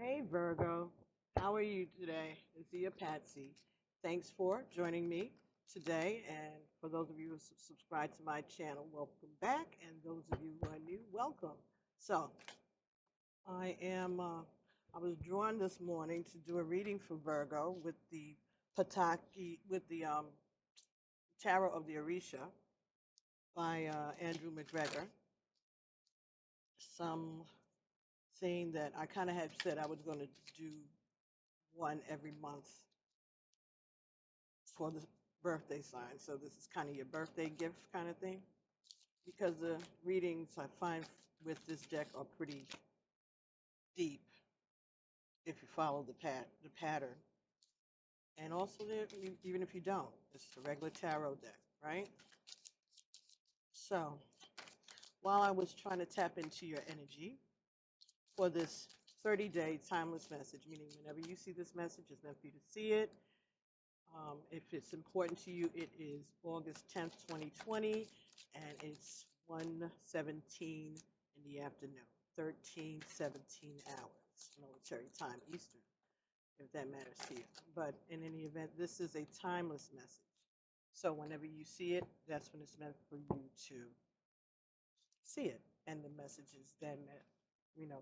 Hey Virgo, how are you today? It's Ia Patsy. Thanks for joining me today. And for those of you who subscribe to my channel, welcome back. And those of you who are new, welcome. So I am. I was drawn this morning to do a reading for Virgo with the Pataki with the Tarot of the Orisha by Andrew McGregor. Something that I kind of had said I was going to do one every month for the birthday sign. So this is kind of your birthday gift kind of thing. Because the readings I find with this deck are pretty deep if you follow the pattern. And also even if you don't, it's a regular tarot deck, right? So while I was trying to tap into your energy for this 30-day timeless message, meaning whenever you see this message, it's meant for you to see it. If it's important to you, it is August 10th, 2020, and it's 1:17 in the afternoon, 13:17 hours, military time, Eastern, if that matters to you. But in any event, this is a timeless message. So whenever you see it, that's when it's meant for you to see it, and the message is then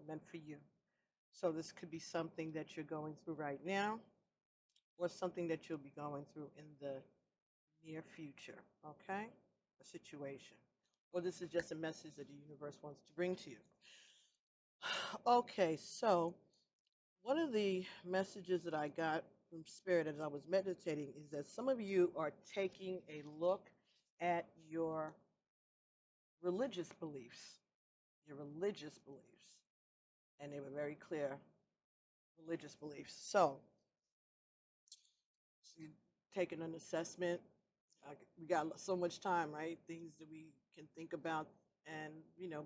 meant for you. So this could be something that you're going through right now, or something that you'll be going through in the near future, okay? A situation. Or this is just a message that the universe wants to bring to you. Okay, so one of the messages that I got from Spirit as I was meditating is that some of you are taking a look at your religious beliefs, your religious beliefs, and they were very clear religious beliefs. So you're taking an assessment. We got so much time, right? Things that we can think about, and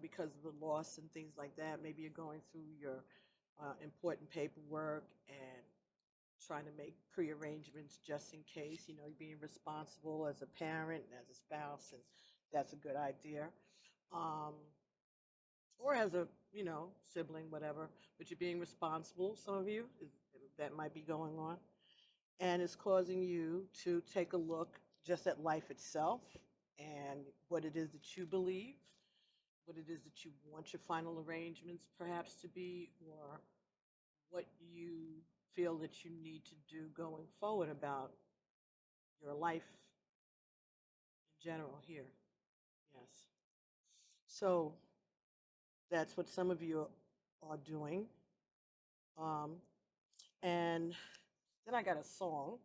because of the loss and things like that, maybe you're going through your important paperwork and trying to make pre-arrangements just in case. You're being responsible as a parent and as a spouse, and that's a good idea. Um, or as a sibling, whatever. But you're being responsible. Some of you that might be going on, and it's causing you to take a look just at life itself and what it is that you believe, what it is that you want your final arrangements perhaps to be, or what you feel that you need to do going forward about your life in general here. Yes. So that's what some of you are doing. Um, and then I got a song.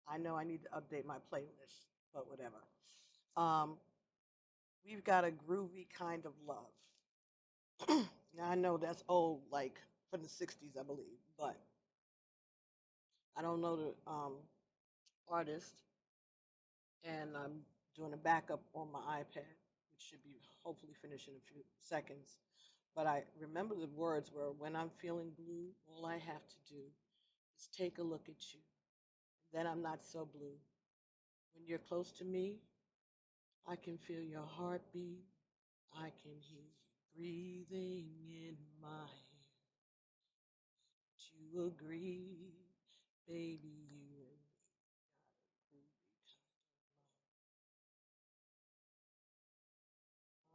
I know I need to update my playlist, but whatever. Um, we've got a groovy kind of love. Now I know that's old, like from the '60s, I believe, but I don't know the artist, and I'm doing a backup on my iPad, which should be hopefully finished in a few seconds. But I remember the words were, "When I'm feeling blue, all I have to do is take a look at you. Then I'm not so blue. When you're close to me, I can feel your heartbeat. I can hear you breathing in my ear. Do you agree, baby? You and me got a groovy kind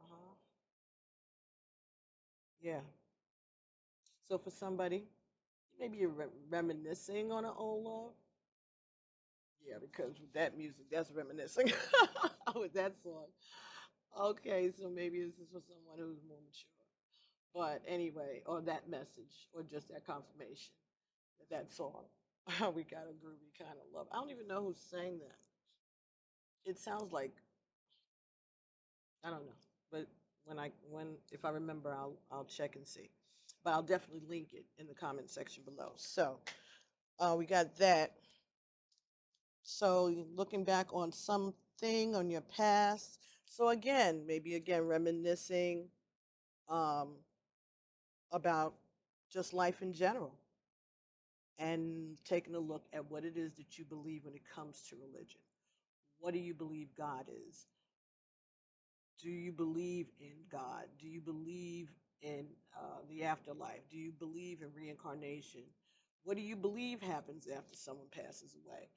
of love." Yeah. So for somebody, maybe you're reminiscing on an old love. Yeah, because with that music, that's reminiscing with that song. Okay, so maybe this is for someone who's more mature. But anyway, or that message, or just that confirmation that that song, we got a groovy kind of love. I don't even know who sang that. It sounds like, I don't know, but when if I remember, I'll check and see. But I'll definitely link it in the comment section below. So we got that. So you're looking back on something on your past. So again, maybe again reminiscing um, about just life in general, and taking a look at what it is that you believe when it comes to religion. What do you believe God is? Do you believe in God? Do you believe in the afterlife? Do you believe in reincarnation? What do you believe happens after someone passes away?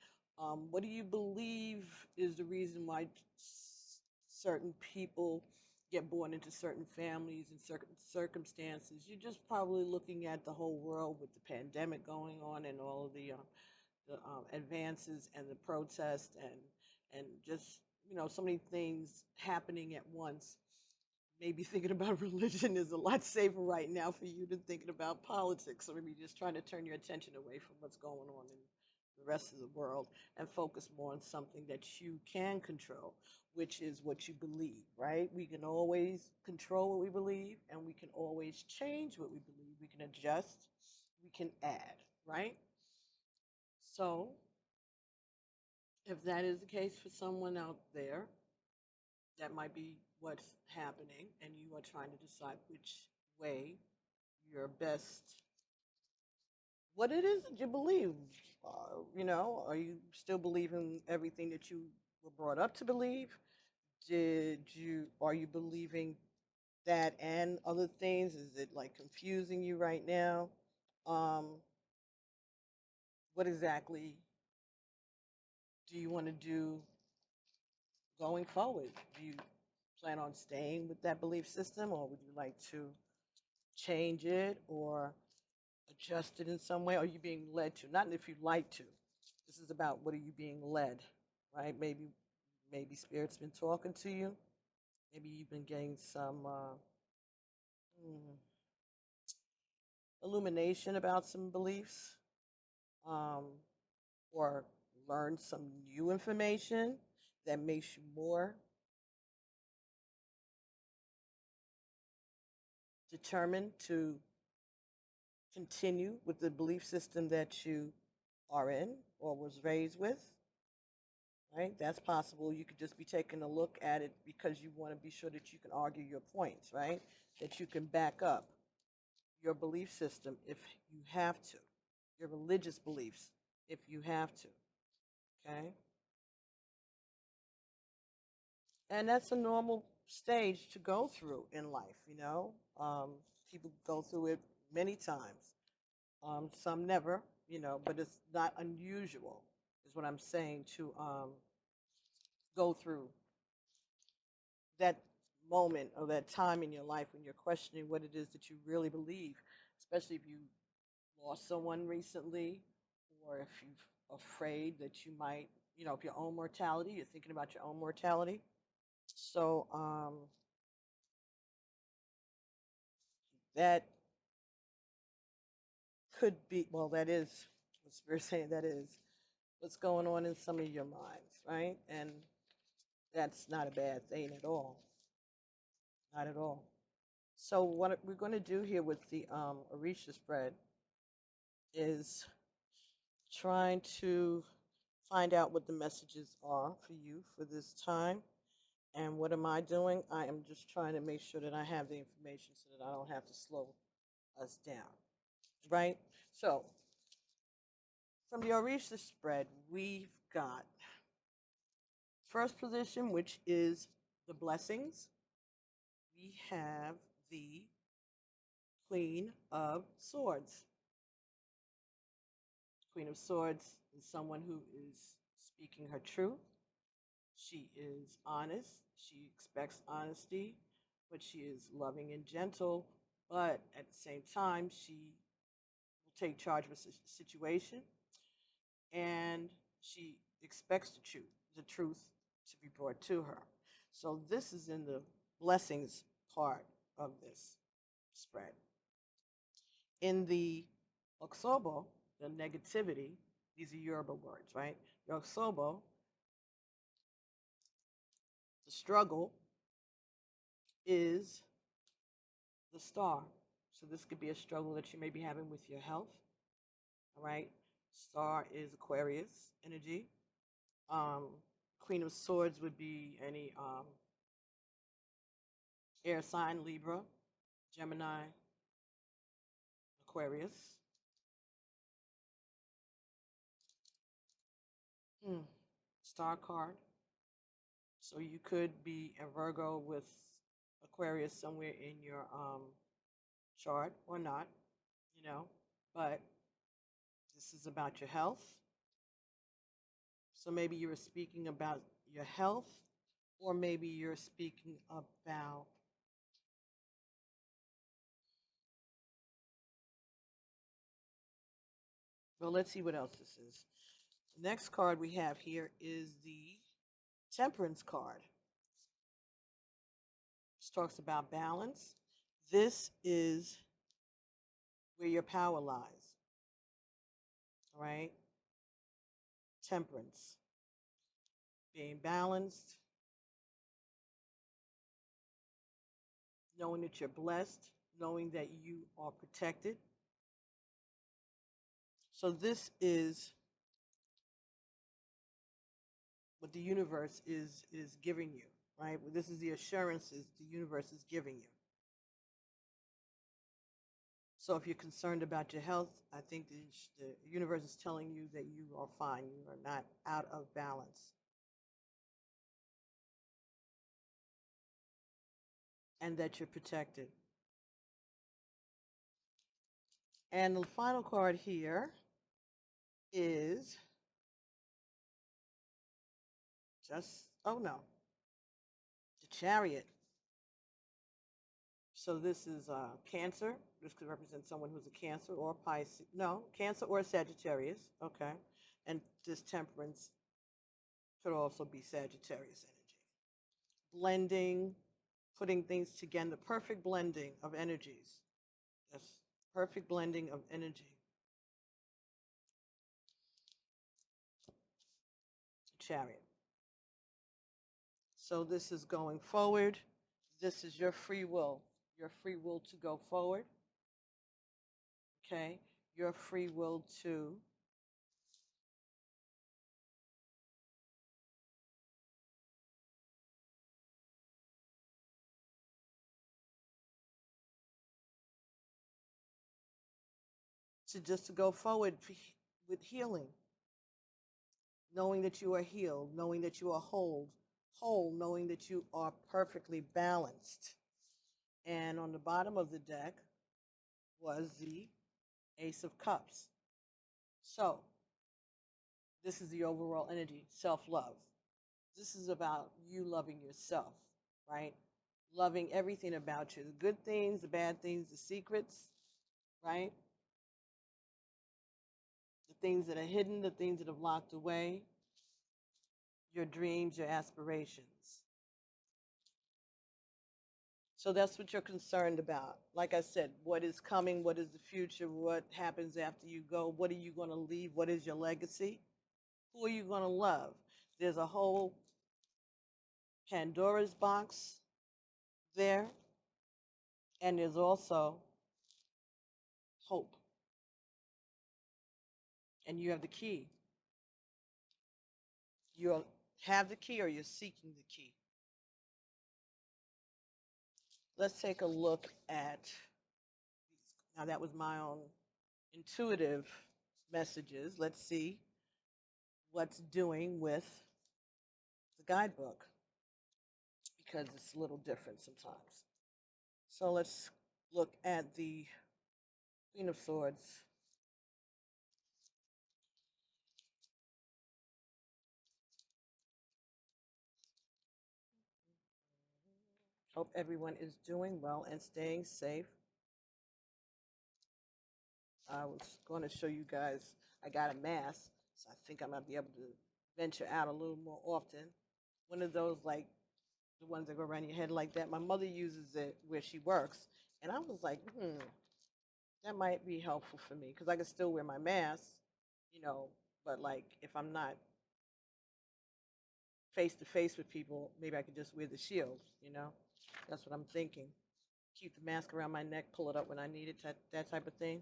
What do you believe is the reason why certain people get born into certain families and certain circumstances? You're just probably looking at the whole world with the pandemic going on and all of the advances and the protests and just so many things happening at once. Maybe thinking about religion is a lot safer right now for you than thinking about politics. So maybe just trying to turn your attention away from what's going on in the rest of the world and focus more on something that you can control, which is what you believe, right? We can always control what we believe, and we can always change what we believe. We can adjust, we can add, right? So if that is the case for someone out there, that might be what's happening, and you are trying to decide which way you're best, what it is that you believe. Are you still believing everything that you were brought up to believe? Are you believing that and other things? Is it like confusing you right now? Um, what exactly do you want to do going forward? Do you plan on staying with that belief system, or would you like to change it or adjust it in some way? Are you being led to? Not if you'd like to. This is about what are you being led, right? Maybe spirit's been talking to you. Maybe you've been getting some mm, illumination about some beliefs, um, or learned some new information that makes you more determined to continue with the belief system that you are in or was raised with, right? That's possible. You could just be taking a look at it because you want to be sure that you can argue your points, right? That you can back up your belief system if you have to, your religious beliefs if you have to, okay? And that's a normal stage to go through in life. People go through it many times. Some never, but it's not unusual, is what I'm saying, to go through that moment or that time in your life when you're questioning what it is that you really believe, especially if you lost someone recently, or if you're afraid that you might, if your own mortality, you're thinking about your own mortality. So that could be, well, that is what Spirit's saying, that is what's going on in some of your minds, right? And that's not a bad thing at all. Not at all. So what we're going to do here with the Orisha spread is trying to find out what the messages are for you for this time. And what am I doing? I am just trying to make sure that I have the information so that I don't have to slow us down, right? So from the Orisha spread, we've got first position, which is the blessings. We have the Queen of Swords. Queen of Swords is someone who is speaking her truth. She is honest. She expects honesty, but she is loving and gentle. But at the same time, she will take charge of a situation, and she expects the truth to be brought to her. So this is in the blessings part of this spread. In the Oksobo, the negativity, these are Yoruba words, right? The Oksobo, the struggle, is the star. So this could be a struggle that you may be having with your health. All right. Star is Aquarius energy. Um, Queen of Swords would be any air sign, Libra, Gemini, Aquarius. Star card. So you could be a Virgo with Aquarius somewhere in your chart or not, you know, but this is about your health. So maybe you were speaking about your health, or maybe you're speaking about, well, let's see what else this is. The next card we have here is the Temperance card. This talks about balance. This is where your power lies, all right? Temperance, being balanced, knowing that you're blessed, knowing that you are protected. So this is what the universe is giving you, right? This is the assurances the universe is giving you. So if you're concerned about your health, I think the universe is telling you that you are fine. You are not out of balance. And that you're protected. And the final card here is oh no, the Chariot. So this is Cancer. This could represent someone who's a Cancer or Pisces. No, Cancer or Sagittarius. Okay. And this Temperance could also be Sagittarius energy. Blending, putting things together, the perfect blending of energies. Yes, perfect blending of energy. Chariot. So this is going forward. This is your free will to go forward. Okay, your free will to just to go forward with healing, knowing that you are healed, knowing that you are whole, knowing that you are perfectly balanced. And on the bottom of the deck was the Ace of Cups. So this is the overall energy, self-love. This is about you loving yourself, right? Loving everything about you, the good things, the bad things, the secrets, right? The things that are hidden, the things that have locked away, your dreams, your aspirations. So that's what you're concerned about. Like I said, what is coming? What is the future? What happens after you go? What are you going to leave? What is your legacy? Who are you going to love? There's a whole Pandora's box there, and there's also hope. And you have the key. You have the key or you're seeking the key. Let's take a look at, now that was my own intuitive messages. Let's see what's doing with the guidebook, because it's a little different sometimes. So let's look at the Queen of Swords. Hope everyone is doing well and staying safe. I was going to show you guys, I got a mask, so I think I might be able to venture out a little more often. One of those, like the ones that go around your head like that. My mother uses it where she works, and I was like, that might be helpful for me because I can still wear my mask, but like if I'm not face to face with people, maybe I could just wear the shield. That's what I'm thinking. Keep the mask around my neck, pull it up when I need it, that type of thing.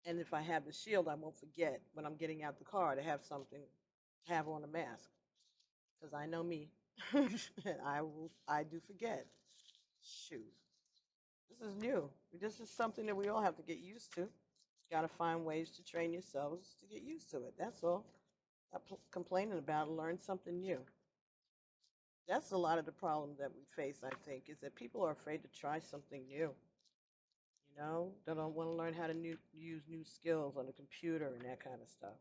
And if I have the shield, I won't forget when I'm getting out the car to have something, have on a mask. Because I know me. I do forget. Shoot. This is new. This is something that we all have to get used to. Got to find ways to train yourselves to get used to it. That's all. Not complaining about it, learn something new. That's a lot of the problem that we face, I think, is that people are afraid to try something new. They don't want to learn how to use new skills on the computer and that kind of stuff.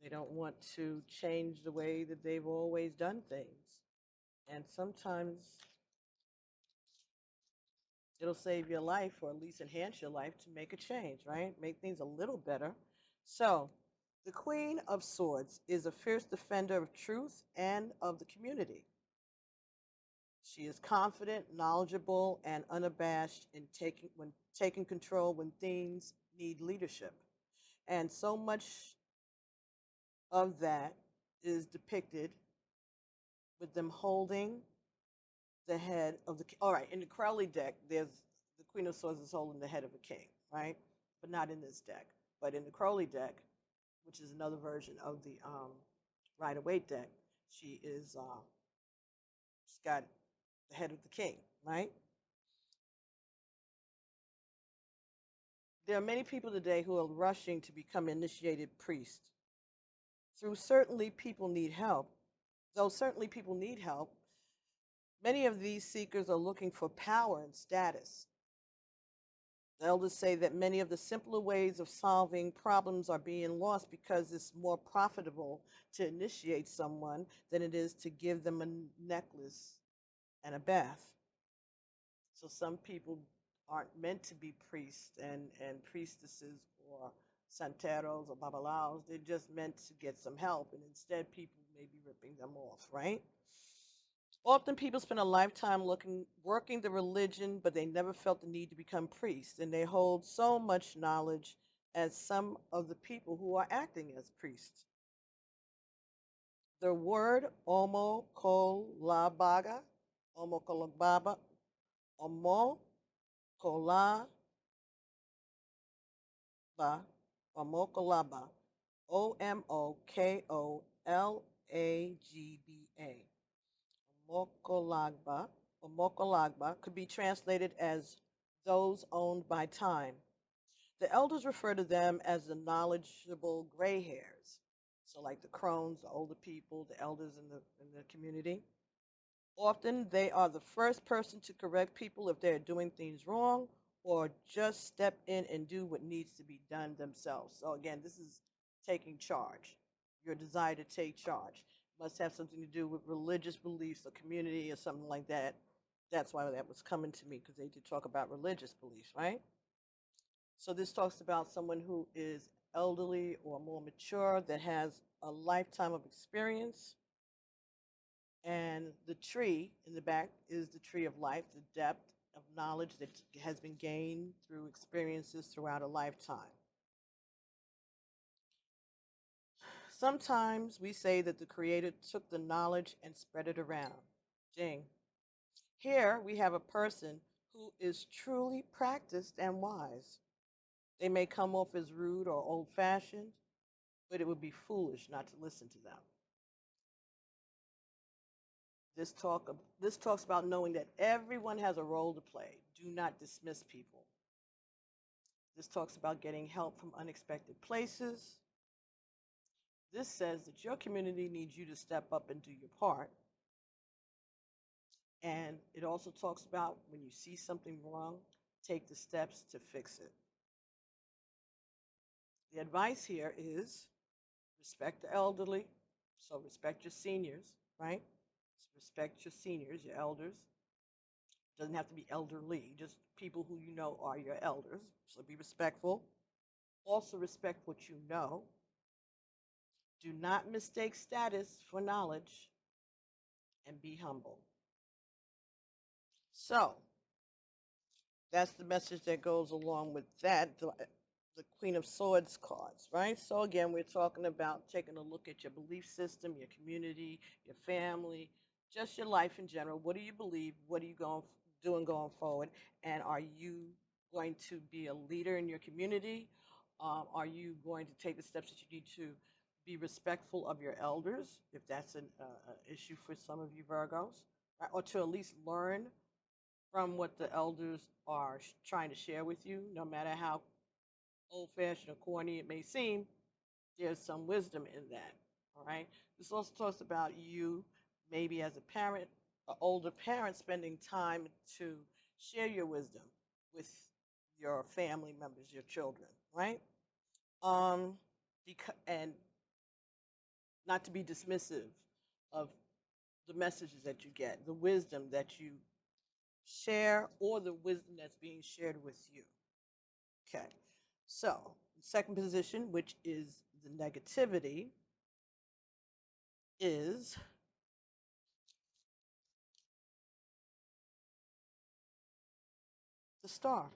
They don't want to change the way that they've always done things. And sometimes it'll save your life or at least enhance your life to make a change, right? Make things a little better. So, the Queen of Swords is a fierce defender of truth and of the community. She is confident, knowledgeable, and unabashed in taking control when things need leadership. And so much of that is depicted with them holding the head of the king. All right, in the Crowley deck, there's the Queen of Swords is holding the head of a king, right? But not in this deck. But in the Crowley deck, which is another version of the Rider-Waite deck, she's got the head of the king, right? There are many people today who are rushing to become initiated priests. Though certainly people need help, many of these seekers are looking for power and status. The elders say that many of the simpler ways of solving problems are being lost because it's more profitable to initiate someone than it is to give them a necklace and a bath. So some people aren't meant to be priests and priestesses or santeros or babalaos. They're just meant to get some help, and instead people may be ripping them off, right? Often people spend a lifetime working the religion, but they never felt the need to become priests, and they hold so much knowledge as some of the people who are acting as priests. The word omokolababa, omokolaba, omokolaba, Omokolagba, Mokolagba or Mokolagba could be translated as those owned by time. The elders refer to them as the knowledgeable gray hairs. So, like the crones, the older people, the elders in the community. Often they are the first person to correct people if they're doing things wrong or just step in and do what needs to be done themselves. So, again, this is taking charge, your desire to take charge. Must have something to do with religious beliefs or community or something like that. That's why that was coming to me because they did talk about religious beliefs, right? So, this talks about someone who is elderly or more mature that has a lifetime of experience, and the tree in the back is the tree of life, the depth of knowledge that has been gained through experiences throughout a lifetime. Sometimes we say that the Creator took the knowledge and spread it around. Jing. Here we have a person who is truly practiced and wise. They may come off as rude or old fashioned, but it would be foolish not to listen to them. This talks about knowing that everyone has a role to play. Do not dismiss people. This talks about getting help from unexpected places. This says that your community needs you to step up and do your part. And it also talks about when you see something wrong, take the steps to fix it. The advice here is respect the elderly, so respect your seniors, right? Respect your seniors, your elders. Doesn't have to be elderly, just people who you know are your elders. So be respectful. Also respect what you know. Do not mistake status for knowledge, and be humble. So that's the message that goes along with that, the Queen of Swords cards, right? So again, we're talking about taking a look at your belief system, your community, your family, just your life in general. What do you believe? What are you doing going forward? And are you going to be a leader in your community? Are you going to take the steps that you need to be respectful of your elders, if that's an issue for some of you Virgos, right? Or to at least learn from what the elders are trying to share with you, no matter how old-fashioned or corny it may seem, there's some wisdom in that, all right? This also talks about you, maybe as a parent, an older parent, spending time to share your wisdom with your family members, your children, right? Um, and not to be dismissive of the messages that you get, the wisdom that you share, or the wisdom that's being shared with you. Okay. So, second position, which is the negativity, is the star.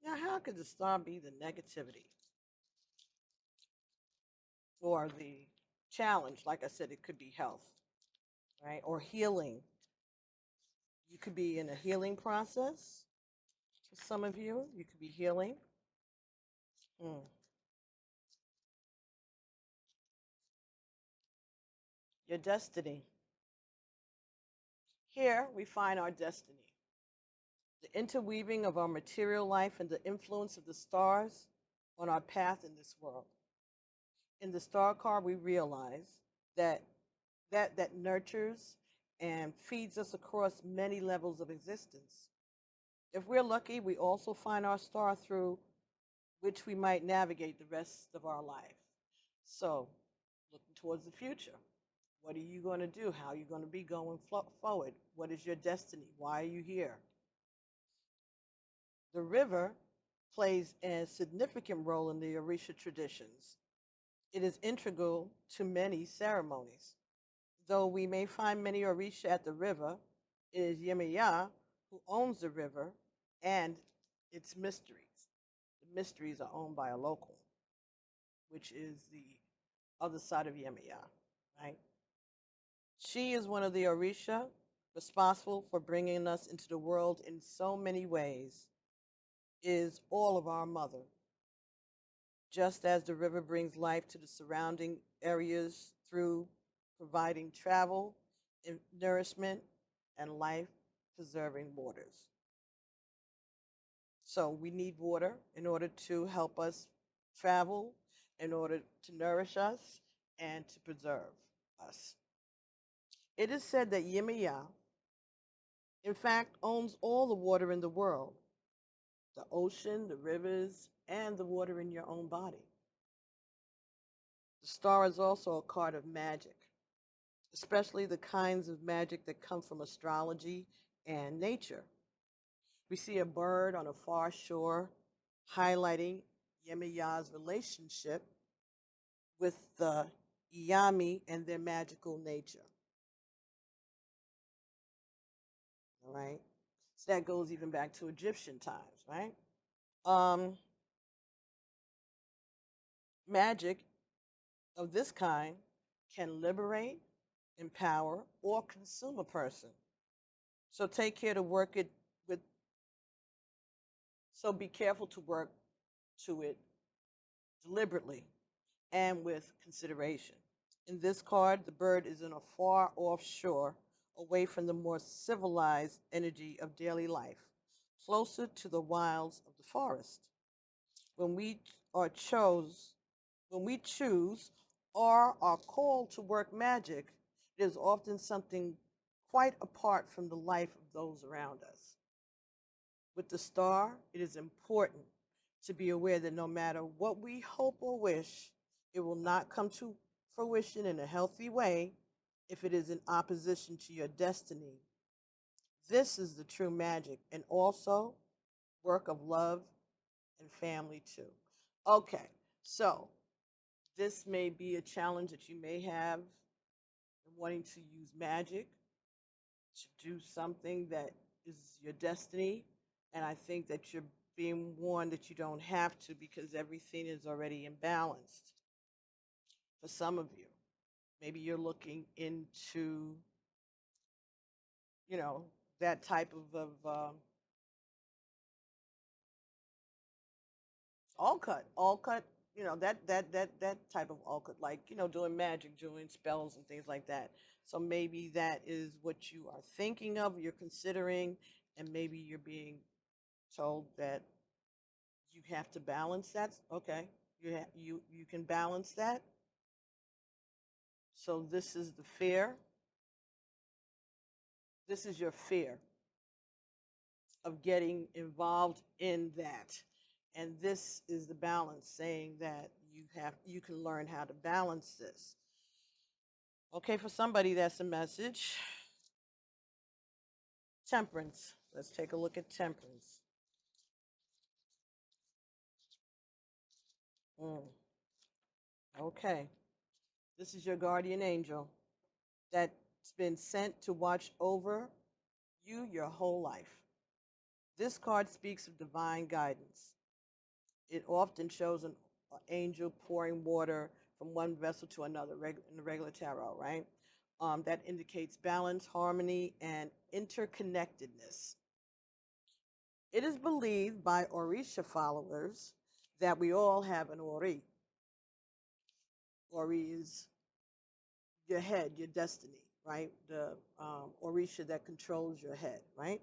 Now, how could the star be the negativity or the challenge? Like I said, it could be health, right? Or healing. You could be in a healing process. For some of you, you could be healing. Mm. Your destiny. Here we find our destiny. The interweaving of our material life and the influence of the stars on our path in this world. In the star card, we realize that that nurtures and feeds us across many levels of existence. If we're lucky, we also find our star through which we might navigate the rest of our life. So, looking towards the future, what are you going to do? How are you going to be going forward? What is your destiny? Why are you here? The river plays a significant role in the Orisha traditions. It is integral to many ceremonies. Though we may find many Orisha at the river, it is Yemaya who owns the river and its mysteries. The mysteries are owned by a local, which is the other side of Yemaya, right? She is one of the Orisha responsible for bringing us into the world in so many ways, is all of our mother. Just as the river brings life to the surrounding areas through providing travel, nourishment, and life preserving waters. So we need water in order to help us travel, in order to nourish us, and to preserve us. It is said that Yemaya, in fact, owns all the water in the world, the ocean, the rivers, and the water in your own body. The star is also a card of magic, especially the kinds of magic that come from astrology and nature. We see a bird on a far shore highlighting Yemaya's relationship with the Iyami and their magical nature. All right. So that goes even back to Egyptian times, right? Um, Magic of this kind can liberate, empower, or consume a person. So take care to work it with, so be careful to work to it deliberately and with consideration. In this card, the bird is in a far off shore, away from the more civilized energy of daily life, closer to the wilds of the forest. When we are chose, when we choose or are called to work magic, it is often something quite apart from the life of those around us. With the star, it is important to be aware that no matter what we hope or wish, it will not come to fruition in a healthy way if it is in opposition to your destiny. This is the true magic and also work of love and family too. Okay, so this may be a challenge that you may have in wanting to use magic to do something that is your destiny. And I think that you're being warned that you don't have to because everything is already imbalanced for some of you. Maybe you're looking into, you know, that type of all cut, that type of all cut, like, doing magic, doing spells and things like that. So maybe that is what you are thinking of, you're considering, and maybe you're being told that you have to balance that. Okay, you can balance that. So this is the fear. This is your fear. of getting involved in that. And this is the balance, saying that you can learn how to balance this. Okay, for somebody that's a message. Temperance. Let's take a look at temperance. Mm, okay. This is your guardian angel that's been sent to watch over you your whole life. This card speaks of divine guidance. It often shows an angel pouring water from one vessel to another in the regular tarot, right? That indicates balance, harmony, and interconnectedness. It is believed by Orisha followers that we all have an Ori. Ori is your head, your destiny, right? The Orisha that controls your head, right?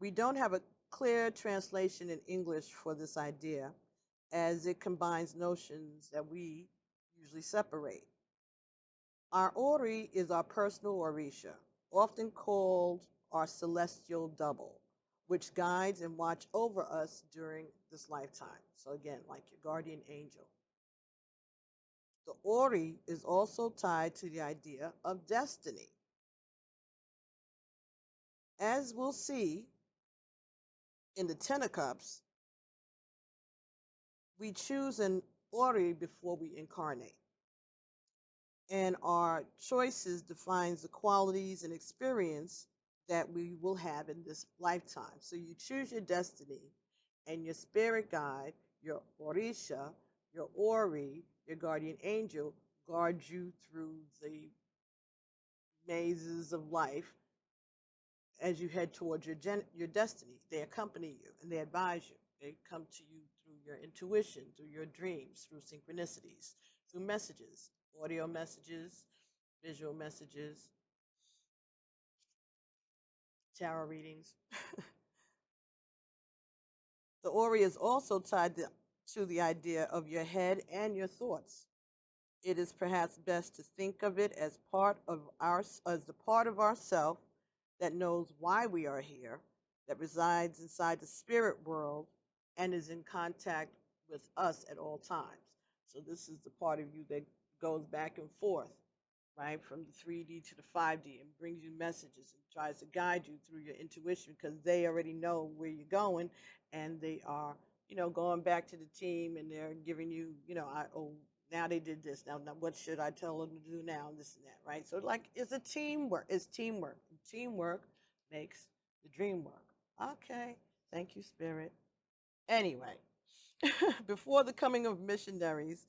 We don't have a clear translation in English for this idea, as it combines notions that we usually separate. Our Ori is our personal Orisha, often called our celestial double, which guides and watch over us during this lifetime. So again, like your guardian angel. The Ori is also tied to the idea of destiny. As we'll see in the Ten of Cups, we choose an Ori before we incarnate. And our choices defines the qualities and experience that we will have in this lifetime. So you choose your destiny, and your spirit guide, your Orisha, your Ori, your guardian angel, guards you through the mazes of life as you head towards your destiny. They accompany you and they advise you. They come to you through your intuition, through your dreams, through synchronicities, through messages, audio messages, visual messages, tarot readings. The Ori is also tied to the idea of your head and your thoughts. It is perhaps best to think of it as the part of ourself that knows why we are here, that resides inside the spirit world and is in contact with us at all times. So this is the part of you that goes back and forth, right, from the 3D to the 5D, and brings you messages and tries to guide you through your intuition, because they already know where you're going, and they are, going back to the team, and they're giving you, now they did this. Now what should I tell them to do now? This and that, right? So like, it's a teamwork. It's teamwork. And teamwork makes the dream work. Okay. Thank you, Spirit. Anyway, before the coming of missionaries,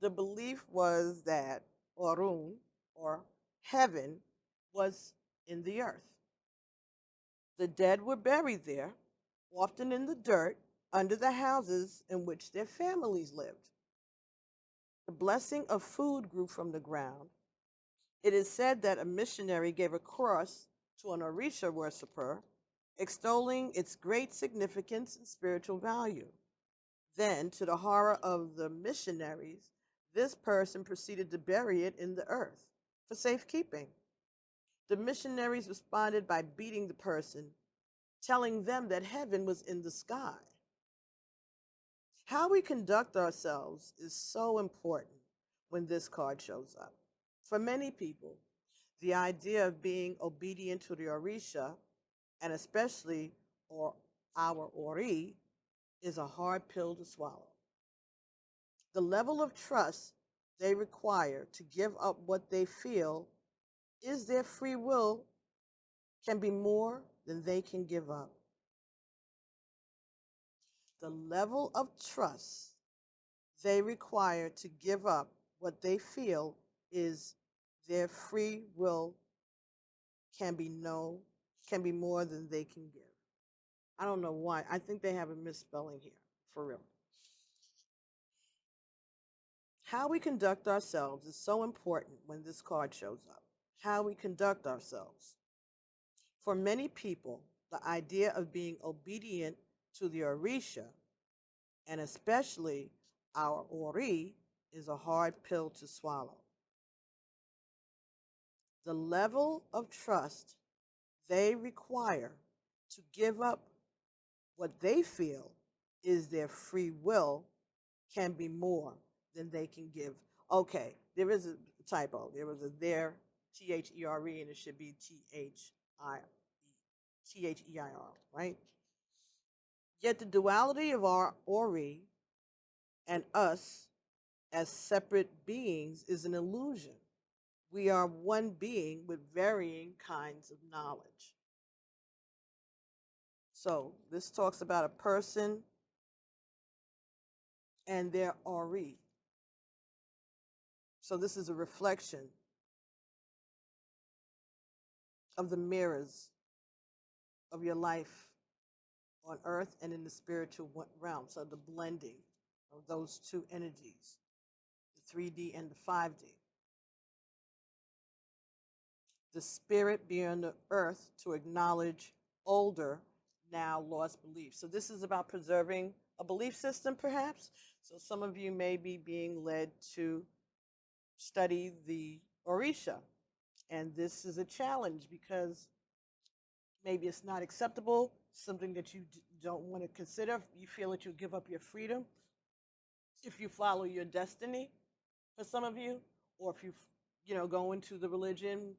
the belief was that Orun, or heaven, was in the earth. The dead were buried there, often in the dirt, under the houses in which their families lived. The blessing of food grew from the ground. It is said that a missionary gave a cross to an Orisha worshiper, extolling its great significance and spiritual value. Then, to the horror of the missionaries, this person proceeded to bury it in the earth for safekeeping. The missionaries responded by beating the person, telling them that heaven was in the sky. How we conduct ourselves is so important when this card shows up. For many people, the idea of being obedient to the Orisha, and especially our Ori, is a hard pill to swallow. The level of trust they require to give up what they feel is their free will can be more than they can give up. The level of trust they require to give up what they feel is their free will can be more than they can give. I don't know why. I think they have a misspelling here, for real. How we conduct ourselves is so important when this card shows up. How we conduct ourselves. For many people, the idea of being obedient to the Orisha, and especially our Ori, is a hard pill to swallow. The level of trust they require to give up What they feel is their free will can be more than they can give. Okay, there is a typo. There was a there, THERE, and it should be THEIR, right? Yet the duality of our Ori and us as separate beings is an illusion. We are one being with varying kinds of knowledge. So this talks about a person and their Ori. So this is a reflection of the mirrors of your life on earth and in the spiritual realm. So the blending of those two energies, the 3D and the 5D. The spirit being on the earth to acknowledge older, now lost beliefs. So this is about preserving a belief system, perhaps. So some of you may be being led to study the Orisha. And this is a challenge because maybe it's not acceptable, something that you don't want to consider. You feel that you give up your freedom if you follow your destiny, for some of you, or if you go into the religion,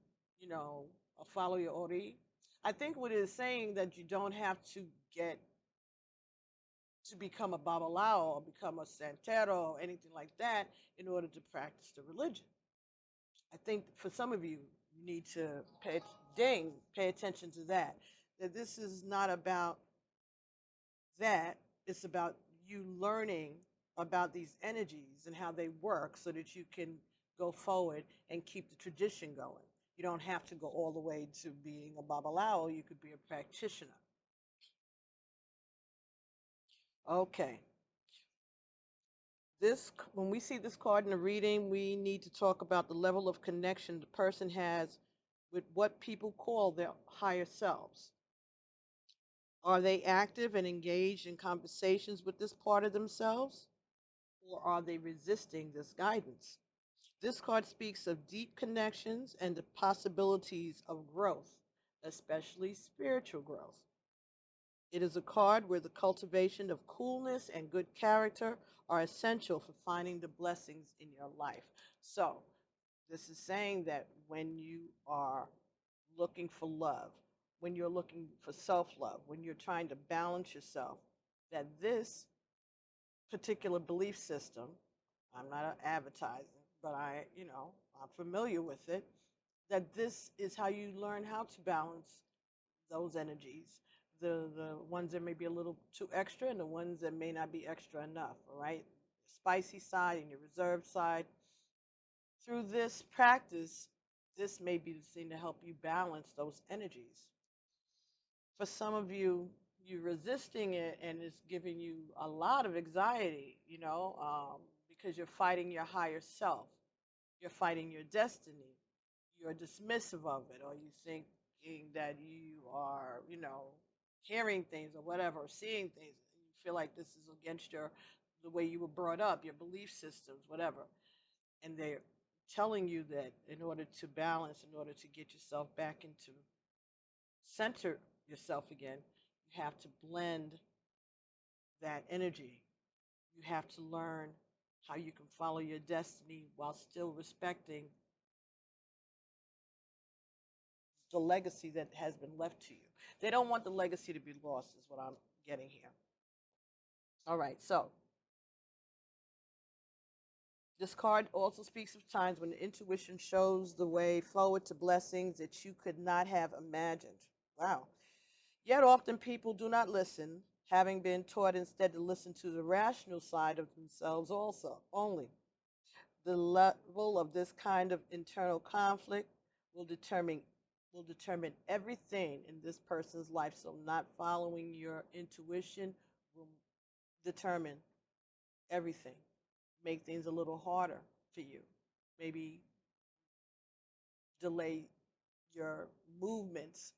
or follow your Ori. I think what it is saying that you don't have to get to become a babalao or become a santero or anything like that in order to practice the religion. I think for some of you, you need to pay attention to that. That this is not about that. It's about you learning about these energies and how they work so that you can go forward and keep the tradition going. You don't have to go all the way to being a babalao. You could be a practitioner. Okay. When we see this card in a reading, we need to talk about the level of connection the person has with what people call their higher selves. Are they active and engaged in conversations with this part of themselves? Or are they resisting this guidance? This card speaks of deep connections and the possibilities of growth, especially spiritual growth. It is a card where the cultivation of coolness and good character are essential for finding the blessings in your life. So, this is saying that when you are looking for love, when you're looking for self love, when you're trying to balance yourself, that this particular belief system, I'm not advertising, but I'm familiar with it, that this is how you learn how to balance those energies. The ones that may be a little too extra and the ones that may not be extra enough, all right? The spicy side and your reserved side. Through this practice, this may be the thing to help you balance those energies. For some of you, you're resisting it and it's giving you a lot of anxiety, because you're fighting your higher self. You're fighting your destiny. You're dismissive of it, or you thinking that you are, hearing things or whatever, or seeing things. And you feel like this is against the way you were brought up, your belief systems, whatever. And they're telling you that in order to balance, in order to get yourself back into center yourself again, you have to blend that energy. You have to learn how you can follow your destiny while still respecting the legacy that has been left to you. They don't want the legacy to be lost, is what I'm getting here. All right, so this card also speaks of times when the intuition shows the way forward to blessings that you could not have imagined. Wow. Yet often people do not listen, having been taught instead to listen to the rational side of themselves also, only. The level of this kind of internal conflict will determine everything in this person's life. So not following your intuition will determine everything. Make things a little harder for you. Maybe delay your movements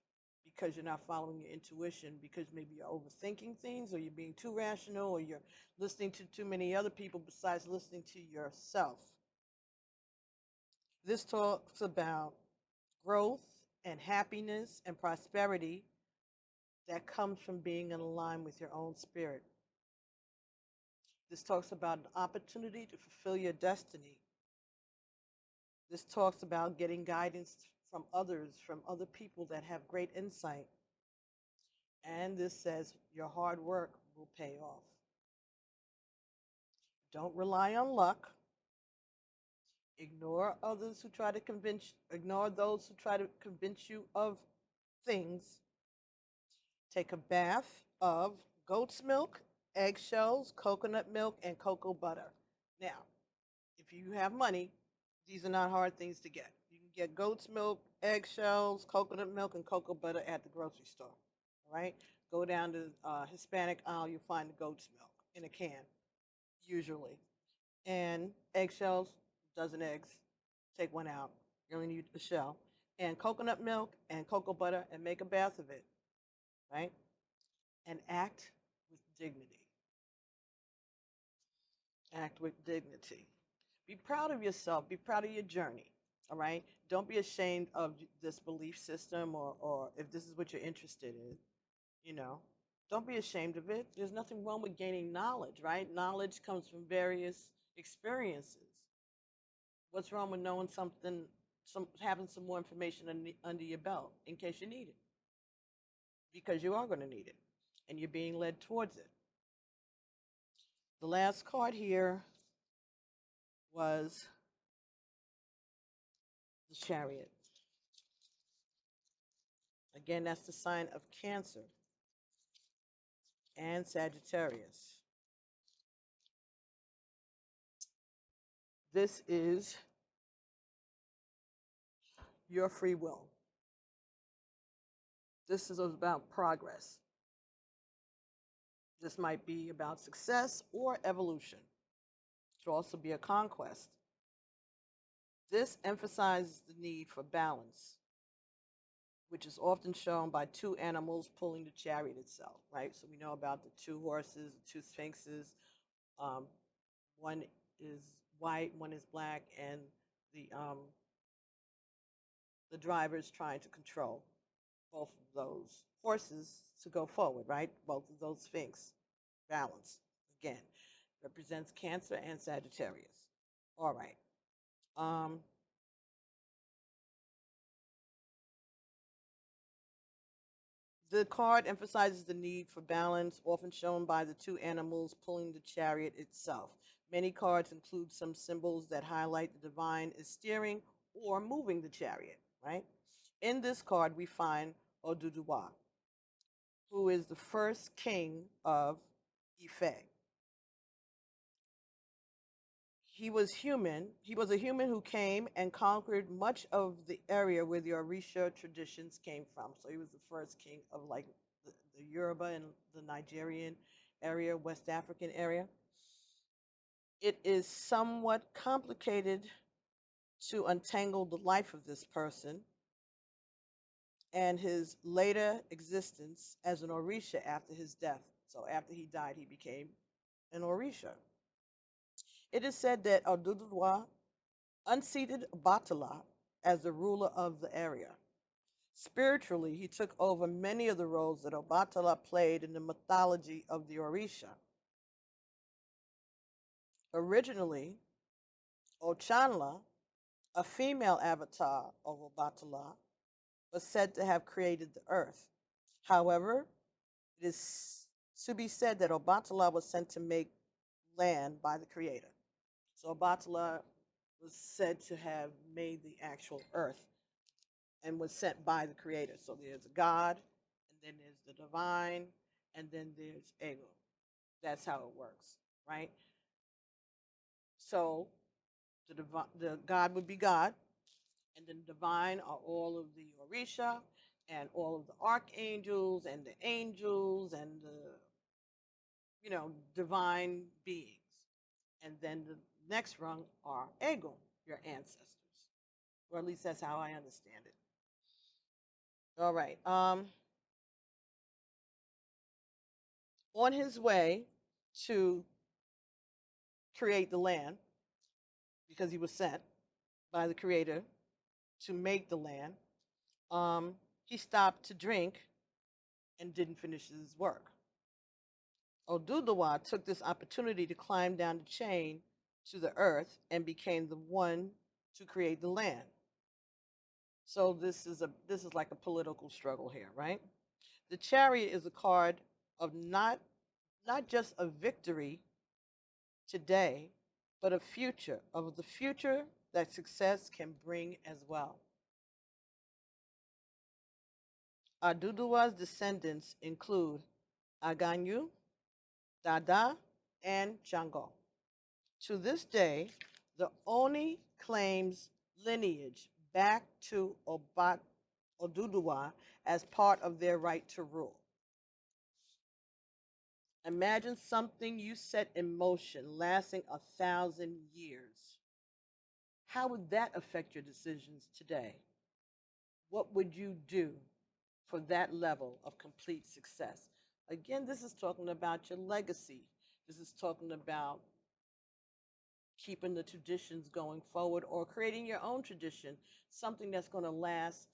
because you're not following your intuition, because maybe you're overthinking things, or you're being too rational, or you're listening to too many other people besides listening to yourself. This talks about growth and happiness and prosperity that comes from being in line with your own spirit. This talks about an opportunity to fulfill your destiny. This talks about getting guidance from others, from other people that have great insight. And this says your hard work will pay off. Don't rely on luck. Ignore others who try to ignore those who try to convince you of things. Take a bath of goat's milk, eggshells, coconut milk, and cocoa butter. Now, if you have money, these are not hard things to get. You can get goat's milk, eggshells, coconut milk, and cocoa butter at the grocery store. All right? Go down to Hispanic aisle, you'll find the goat's milk in a can, usually. And eggshells, dozen eggs, take one out. You only need a shell. And coconut milk and cocoa butter, and make a bath of it, right? And act with dignity. Act with dignity. Be proud of yourself. Be proud of your journey. All right? Don't be ashamed of this belief system, or if this is what you're interested in, you know. Don't be ashamed of it. There's nothing wrong with gaining knowledge, right? Knowledge comes from various experiences. What's wrong with knowing something, having some more information under your belt in case you need it? Because you are going to need it, and you're being led towards it. The last card here was the Chariot. Again, that's the sign of Cancer and Sagittarius. This is your free will. This is about progress. This might be about success or evolution. It could also be a conquest. This emphasizes the need for balance, which is often shown by two animals pulling the chariot itself, right? So we know about the two horses, the two sphinxes. One is white, one is black, and the driver is trying to control both of those horses to go forward, right? Both of those sphinx. Balance, again, represents Cancer and Sagittarius. All right. The card emphasizes the need for balance, often shown by the two animals pulling the chariot itself. Many cards include some symbols that highlight the divine is steering or moving the chariot, right? In this card, we find Oduduwa, who is the first king of Ife. He was human. He was a human who came and conquered much of the area where the Orisha traditions came from. So he was the first king of like the Yoruba and the Nigerian area, West African area. It is somewhat complicated to untangle the life of this person and his later existence as an Orisha after his death. So after he died, he became an Orisha. It is said that Oduduwa unseated Obatala as the ruler of the area. Spiritually, he took over many of the roles that Obatala played in the mythology of the Orisha. Originally, Ochanla, a female avatar of Obatala, was said to have created the earth. However, it is to be said that Obatala was sent to make land by the creator. So Obatala was said to have made the actual earth and was sent by the creator. So there's a God, and then there's the divine, and then there's ego. That's how it works, right? So the God would be God, and then divine are all of the Orisha and all of the archangels and the angels and the divine beings. And then the next rung are ego, your ancestors, or at least that's how I understand it. All right. On his way to create the land, because he was sent by the creator to make the land, he stopped to drink and didn't finish his work. Oduduwa took this opportunity to climb down the chain to the earth and became the one to create the land. So this is like a political struggle here, right? The Chariot is a card of not just a victory today, but of the future that success can bring as well. Aduduwa's descendants include Aganyu, Dada, and Chango. To this day, the Oni claims lineage back to Oduduwa as part of their right to rule. Imagine something you set in motion lasting 1,000 years. How would that affect your decisions today? What would you do for that level of complete success? Again, this is talking about your legacy. This is talking about keeping the traditions going forward or creating your own tradition, something that's going to last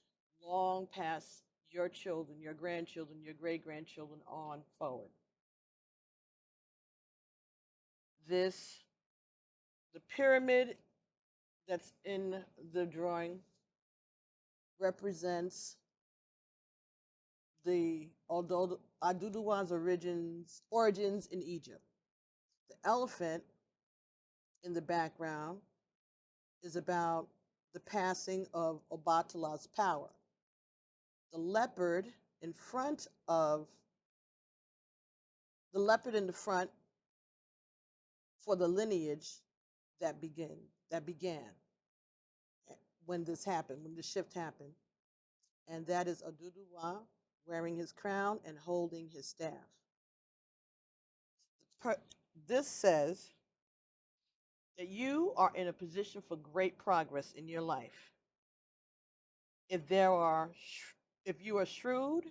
long past your children, your grandchildren, your great grandchildren on forward. This, the pyramid that's in the drawing represents the Aduduwa's origins in Egypt. The elephant in the background is about the passing of Obatala's power. The leopard in front of the leopard in the front for the lineage that began when this happened, when the shift happened, and that is Oduduwa wearing his crown and holding his staff. This says that you are in a position for great progress in your life. If you are shrewd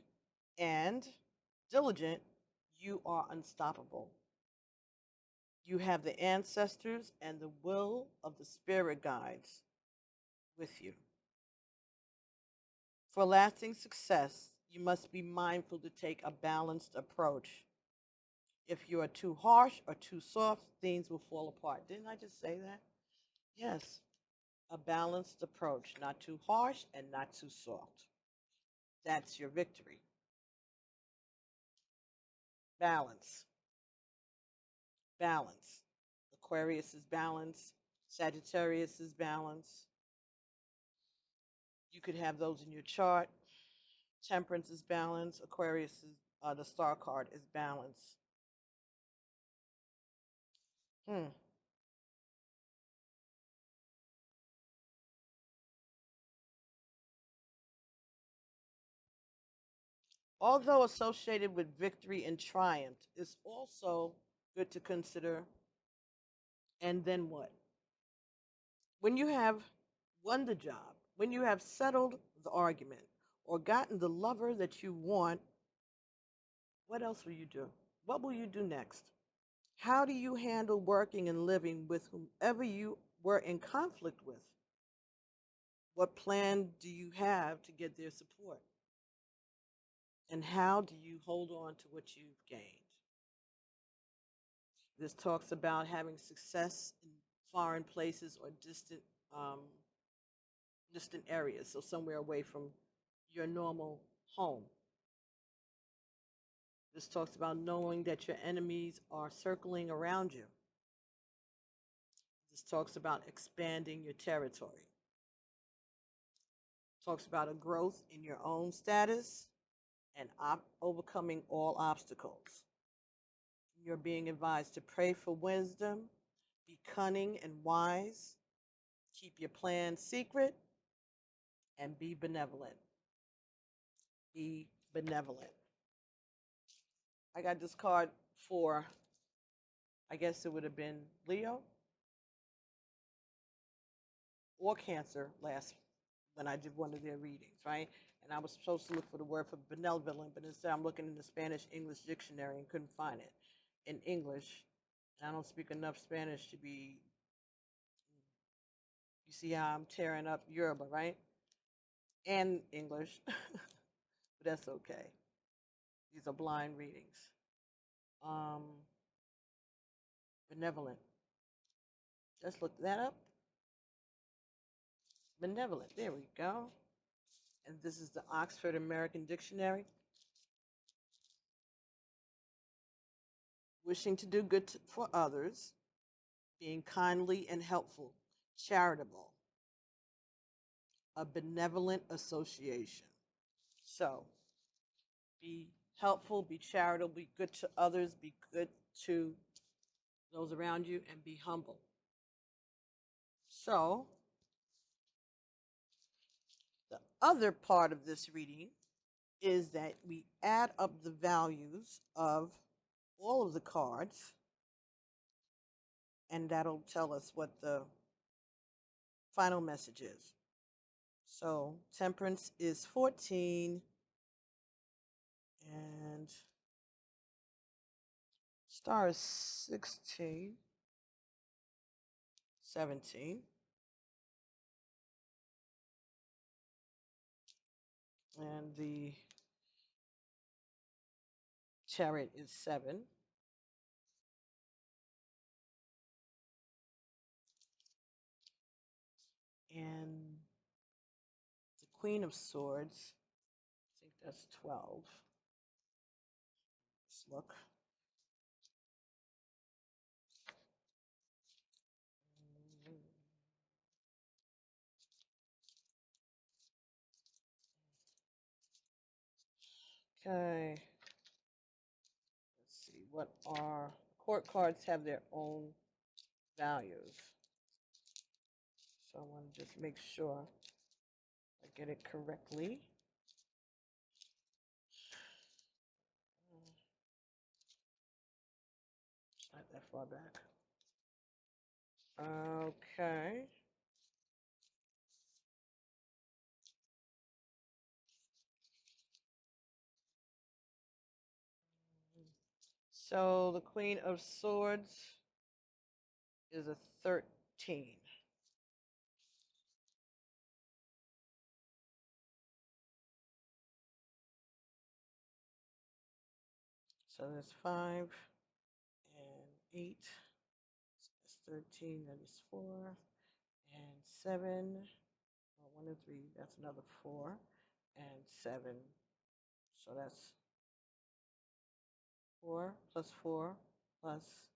and diligent, you are unstoppable. You have the ancestors and the will of the spirit guides with you. For lasting success, you must be mindful to take a balanced approach. If you are too harsh or too soft, things will fall apart. Didn't I just say that? Yes. A balanced approach, not too harsh and not too soft. That's your victory. Balance. Balance. Aquarius is balance. Sagittarius is balance. You could have those in your chart. Temperance is balance. Aquarius is the star card is balance. Although associated with victory and triumph, it's also good to consider, and then what? When you have won the job, when you have settled the argument, or gotten the lover that you want, what else will you do? What will you do next? How do you handle working and living with whomever you were in conflict with? What plan do you have to get their support? And how do you hold on to what you've gained? This talks about having success in foreign places or um, distant areas, so somewhere away from your normal home. This talks about knowing that your enemies are circling around you. This talks about expanding your territory. Talks about a growth in your own status and overcoming all obstacles. You're being advised to pray for wisdom, be cunning and wise, keep your plans secret, and be benevolent. Be benevolent. I got this card for, I guess it would have been Leo or Cancer when I did one of their readings, right? And I was supposed to look for the word for benevolent, but instead I'm looking in the Spanish English dictionary and couldn't find it in English. And I don't speak enough Spanish to be, you see how I'm tearing up Yoruba, right? And English, but that's okay. These are blind readings. Um, benevolent. Let's look that up. Benevolent. There we go. And this is the Oxford American Dictionary. Wishing to do good for others, being kindly and helpful, charitable, a benevolent association. So, be helpful, be charitable, be good to others, be good to those around you, and be humble. So, the other part of this reading is that we add up the values of all of the cards, and that'll tell us what the final message is. So, Temperance is 14, and Star is 16, 17. And the Chariot is 7. And the Queen of Swords, I think that's 12. Let's look. Okay. Let's see. What are court cards have their own values. So I want to just make sure I get it correctly. Not that far back. Okay. So the Queen of Swords is a 13. So that's 5 and 8. So that's 13. That is 4 and 7. Well, 1 and 3. That's another 4 and 7. So that's 4 plus 4 plus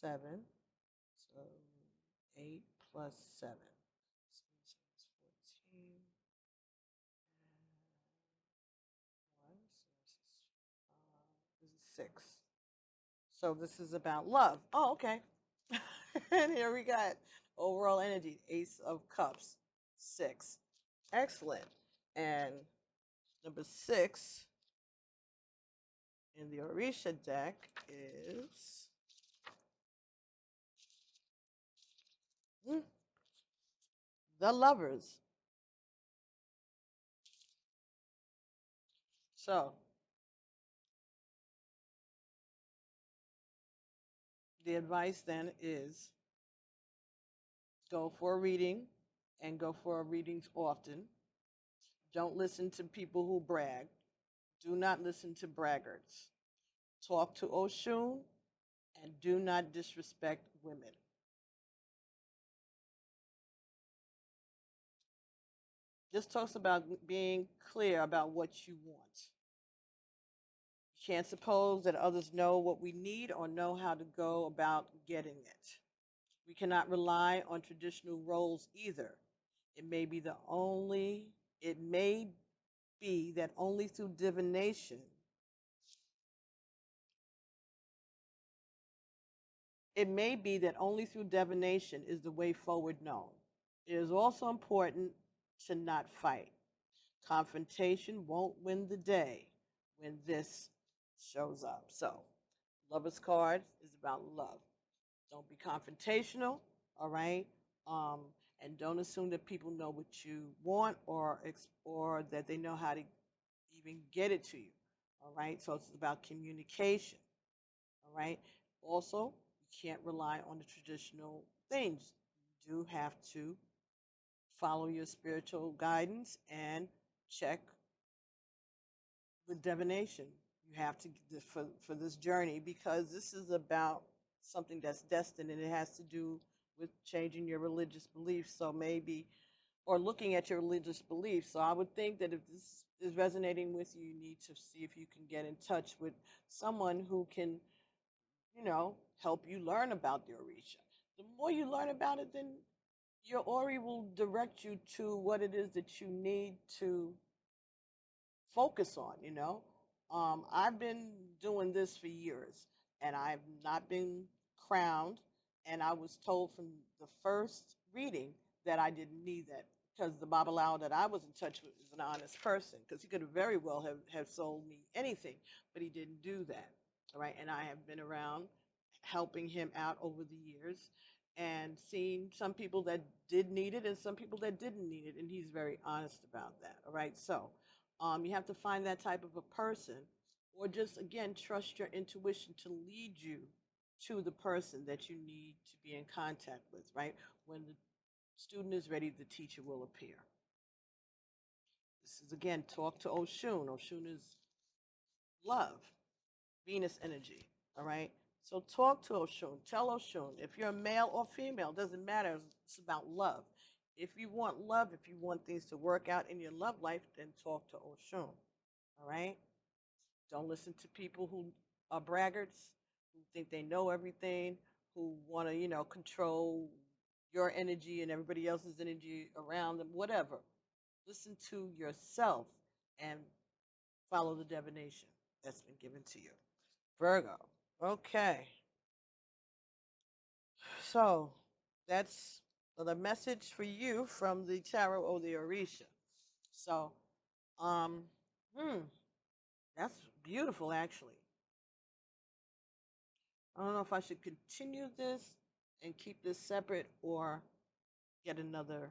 7. So 8 plus 7. So this is 14 and 1. So this is 6. So this is about love. Oh, okay. And here we got overall energy, Ace of Cups, 6. Excellent. And number 6 in the Orisha deck is the Lovers. So the advice then is go for a reading and go for readings often. Don't listen to people who brag. Do not listen to braggarts. Talk to Oshun and do not disrespect women. This talks about being clear about what you want. You can't suppose that others know what we need or know how to go about getting it. We cannot rely on traditional roles either. It may be the only, it may be that only through divination, it may be that only through divination is the way forward known. It is also important to not fight. Confrontation won't win the day when this shows up. So, Lover's card is about love. Don't be confrontational, all right? And don't assume that people know what you want or that they know how to even get it to you, all right? So it's about communication, all right? Also, you can't rely on the traditional things. You do have to follow your spiritual guidance and check with divination. You You have to for this journey, because this is about something that's destined, and it has to do with changing your religious beliefs. So maybe, or looking at your religious beliefs. So I would think that if this is resonating with you, you need to see if you can get in touch with someone who can, help you learn about the Orisha. The more you learn about it, then your Ori will direct you to what it is that you need to focus on. I've been doing this for years, and I've not been crowned, and I was told from the first reading that I didn't need that, because the Babalao that I was in touch with is an honest person, because he could have very well have sold me anything, but he didn't do that. All right, and I have been around helping him out over the years, and seen some people that did need it and some people that didn't need it, and he's very honest about that. All right, so you have to find that type of a person, or just again trust your intuition to lead you to the person that you need to be in contact with. Right, when the student is ready, the teacher will appear. This is again, talk to Oshun. Oshun is love, Venus energy. All right. So talk to Oshun. Tell Oshun. If you're a male or female, doesn't matter. It's about love. If you want love, if you want things to work out in your love life, then talk to Oshun. All right. Don't listen to people who are braggarts, who think they know everything, who want to, control your energy and everybody else's energy around them, whatever. Listen to yourself and follow the divination that's been given to you. Virgo. Okay. So that's the message for you from the tarot or the Orisha. So, um, hmm, that's beautiful, actually. I don't know if I should continue this and keep this separate, or get another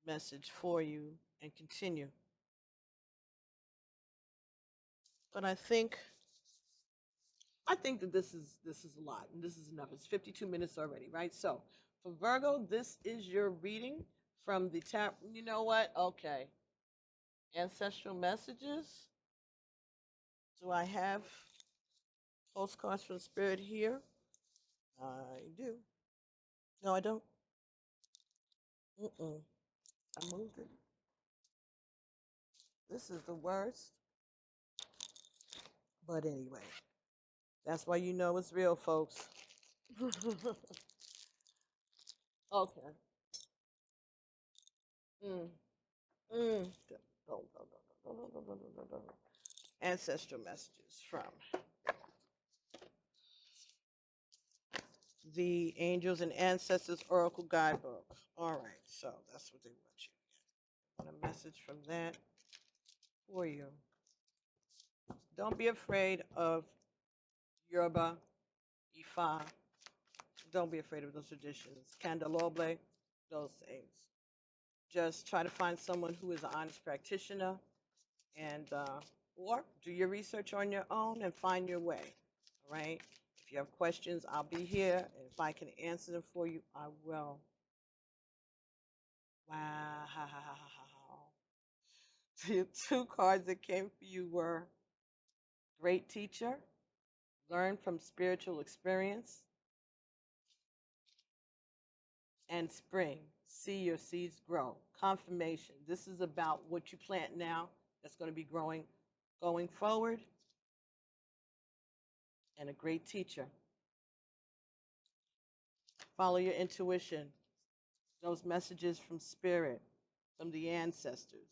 message for you and continue. But I think that this is a lot, and this is enough. It's 52 minutes already, right? So for Virgo, this is your reading from the tarot. You know what? Okay. Ancestral messages. Do I have postcards from Spirit here? I do. No, I don't. Mm-mm. I moved it. This is the worst. But anyway, that's why you know it's real, folks. Okay. Mm. Mm. Don't. Ancestral messages from the Angels and Ancestors Oracle Guidebook. All right, so that's what they want you to get. Want a message from that for you. Don't be afraid of Yoruba, Ifa. Don't be afraid of those traditions. Candomblé, those things. Just try to find someone who is an honest practitioner, and or do your research on your own and find your way. All right. If you have questions, I'll be here, and if I can answer them for you, I will. Wow. The two cards that came for you were Great Teacher, Learn from Spiritual Experience, and Spring, See Your Seeds Grow. Confirmation. This is about what you plant now that's going to be growing going forward, and a great teacher. Follow your intuition, those messages from Spirit, from the ancestors.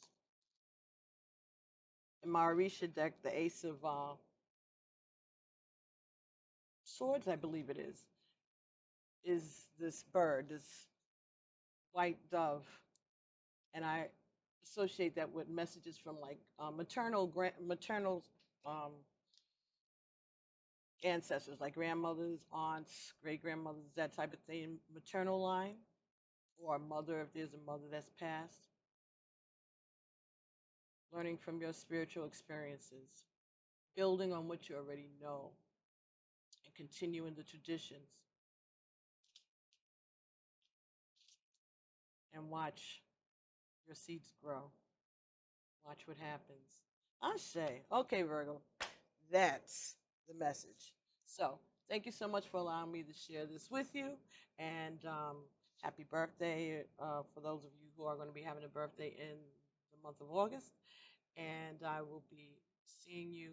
In my Orisha deck, the Ace of Swords, I believe it is this bird, this white dove, and I associate that with messages from like maternal um, ancestors, like grandmothers, aunts, great grandmothers, that type of thing, maternal line, or a mother if there's a mother that's passed. Learning from your spiritual experiences, building on what you already know, and continuing the traditions, and watch your seeds grow. Watch what happens. I say, okay, Virgo, That's the message. So thank you so much for allowing me to share this with you. And happy birthday for those of you who are going to be having a birthday in the month of August. And I will be seeing you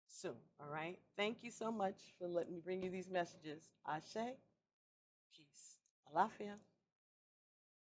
soon. All right. Thank you so much for letting me bring you these messages. Ashe, peace. Alafia.